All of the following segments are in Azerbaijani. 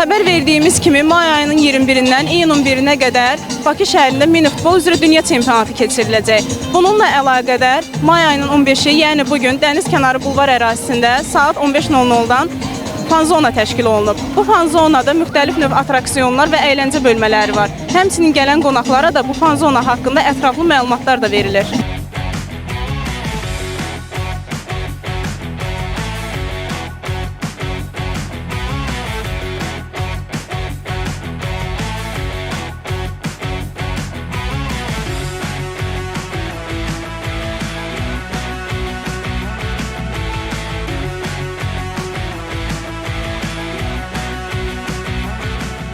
Xəbər verdiyimiz kimi may ayının 21-dən iyunun 1-nə qədər Bakı şəhərində mini futbol üzrə dünya çempionatı keçiriləcək. Bununla əlaqədar may ayının 15-i, yəni bugün Dəniz kənarı bulvar ərazisində saat 15:00-dan fanzona təşkil olunub. Bu fanzonada müxtəlif növ atraksiyonlar və əyləncə bölmələri var. Həmçinin gələn qonaqlara da bu fanzona haqqında ətraflı məlumatlar da verilir.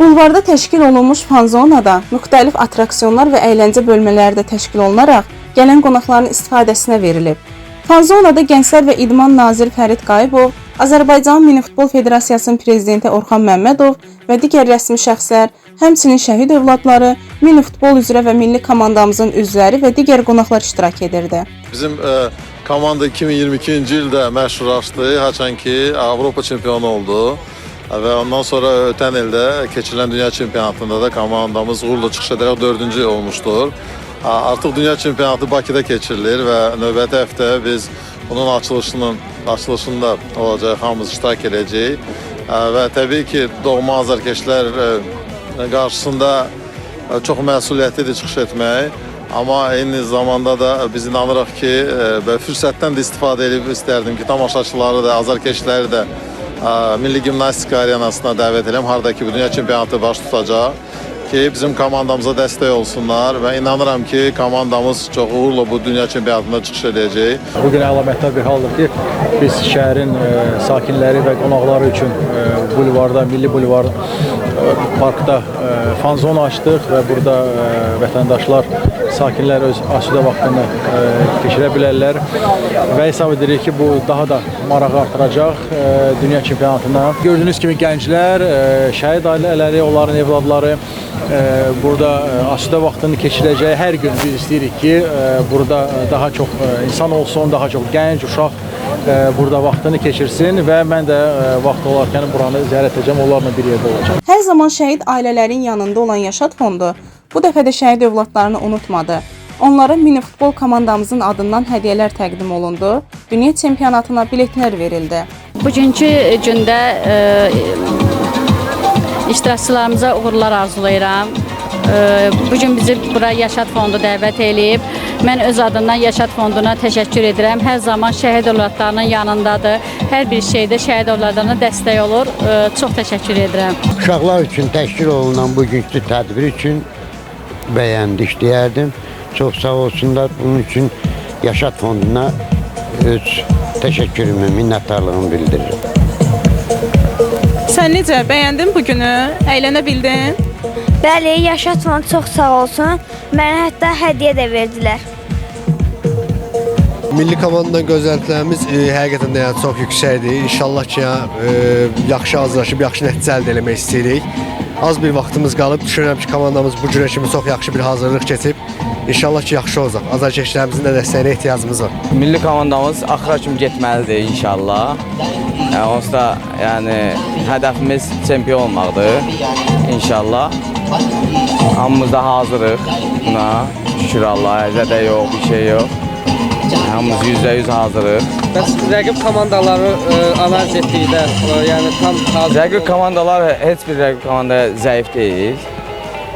Bulvarda təşkil olunmuş fanzonada müxtəlif atraksiyonlar və əyləncə bölmələri də təşkil olunaraq gələn qonaqların istifadəsinə verilib. Fanzonada Gənclər və İdman naziri Fərid Qayıbov, Azərbaycan Mini Futbol Federasiyasının prezidenti Orxan Məmmədov və digər rəsmi şəxslər, həmçinin şəhid övladları, mini futbol üzrə və milli komandamızın üzvləri və digər qonaqlar iştirak edirdi. Bizim komanda 2022-ci ildə məşhurlaşdı, haçan ki Avropa çempionu oldu. Və ondan sonra ötən ildə keçirilən dünya çempionatında da komandamız uğurla çıxış edərək 4-cü olmuşdur. Artıq dünya çempionatı Bakıda keçirilir və növbəti həftə biz bunun açılışında olacaq, hamımız iştirak edəcəyik. Və təbii ki, doğma azərkeşlər qarşısında çox məsuliyyətlidir çıxış etmək. Amma eyni zamanda da biz inanırıq ki, fürsətdən də istifadə edib istərdim ki, tamaşaçıları da, azərkeşləri də Milli Gimnastika arenasına dəvət edirəm. Haradakı bu dünya çempionatı baş tutacaq ki, bizim komandamıza dəstək olsunlar və inanıram ki, komandamız çox uğurla bu dünya çempionatında çıxış edəcək. Bugün əlamətdar bir haldır ki, biz şəhərin sakinləri və qonaqları üçün bulvarda, Milli Bulvar parkda fanzon açdıq və burada vətəndaşlar, sakinlər öz asudə vaxtını keçirə bilərlər və hesab edirik ki, bu daha da marağı artıracaq dünya çempionatına. Gördüyünüz kimi gənclər, şəhid ailələri, onların evladları burada asudə vaxtını keçirəcək. Hər gün biz istəyirik ki, burada daha çox insan olsun, daha çox gənc, uşaq burada vaxtını keçirsin və mən də vaxt olarkən buranı ziyarət edəcəm, onlarla bir yerdə olacaq. Hər zaman şəhid ailələrin yanında olan Yaşad Fondu bu dəfə də şəhid övladlarını unutmadı. Onlara mini futbol komandamızın adından hədiyyələr təqdim olundu. Dünya çempionatına biletlər verildi. Bugünkü gündə iştirakçılarımıza uğurlar arzulayıram. Bugün bizi bura Yaşad Fondu dəvət edib. Mən öz adımdan Yaşad Fonduna təşəkkür edirəm. Hər zaman şəhid övladlarının yanındadır. Hər bir şeydə şəhid övladlarına dəstək olur. Çox təşəkkür edirəm. Uşaqlar üçün təşkil olunan bugünkü tədbir üçün bəyəndik deyərdim. Çox sağ olsunlar. Bunun üçün Yaşad Fonduna öz təşəkkürümü, minnətdarlığımı bildirirəm. Sən necə, bəyəndin bugünü? Əylənə bildin? Bəli, Yaşad Fondu çox sağ olsun. Mənə hətta hədiyyə də verdilər. Milli komandanın gözləntilərimiz həqiqətən də çox yüksəkdir. İnşallah ki, yaxşı hazırlaşıb, yaxşı nəticə əldə etmək istəyirik. Az bir vaxtımız qalıb, düşünürəm ki, komandamız bu günə kimi çox yaxşı bir hazırlıq keçib. İnşallah ki, yaxşı olacaq. Azərkeşlərimizin də dəstəyinə ehtiyacımız var. Milli komandamız axıra kimi getməlidir inşallah. Onsuz da hədəfimiz çempion olmaqdır inşallah. Hamımız da hazırıq buna. Şükür Allah, əzədə yox, bir şey yox. Hamımız %100 hazırıq. Bəs rəqib komandaları analiz etdikdə, yəni tam hazır... Rəqib komandalar, heç bir rəqib komanda zəif deyil.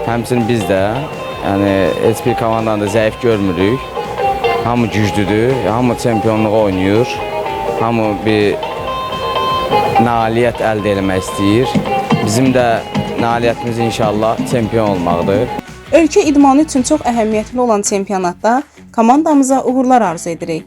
Həmçinin biz də, yəni heç bir komandanı da zəif görmürük. Hamı güclüdür, hamı çempionluğa oynayır. Hamı bir nailiyyət əldə etmək istəyir. Bizim də nailiyyətimiz inşallah çempion olmaqdır. Ölkə idmanı üçün çox əhəmiyyətli olan çempionatda komandamıza uğurlar arzu edirik.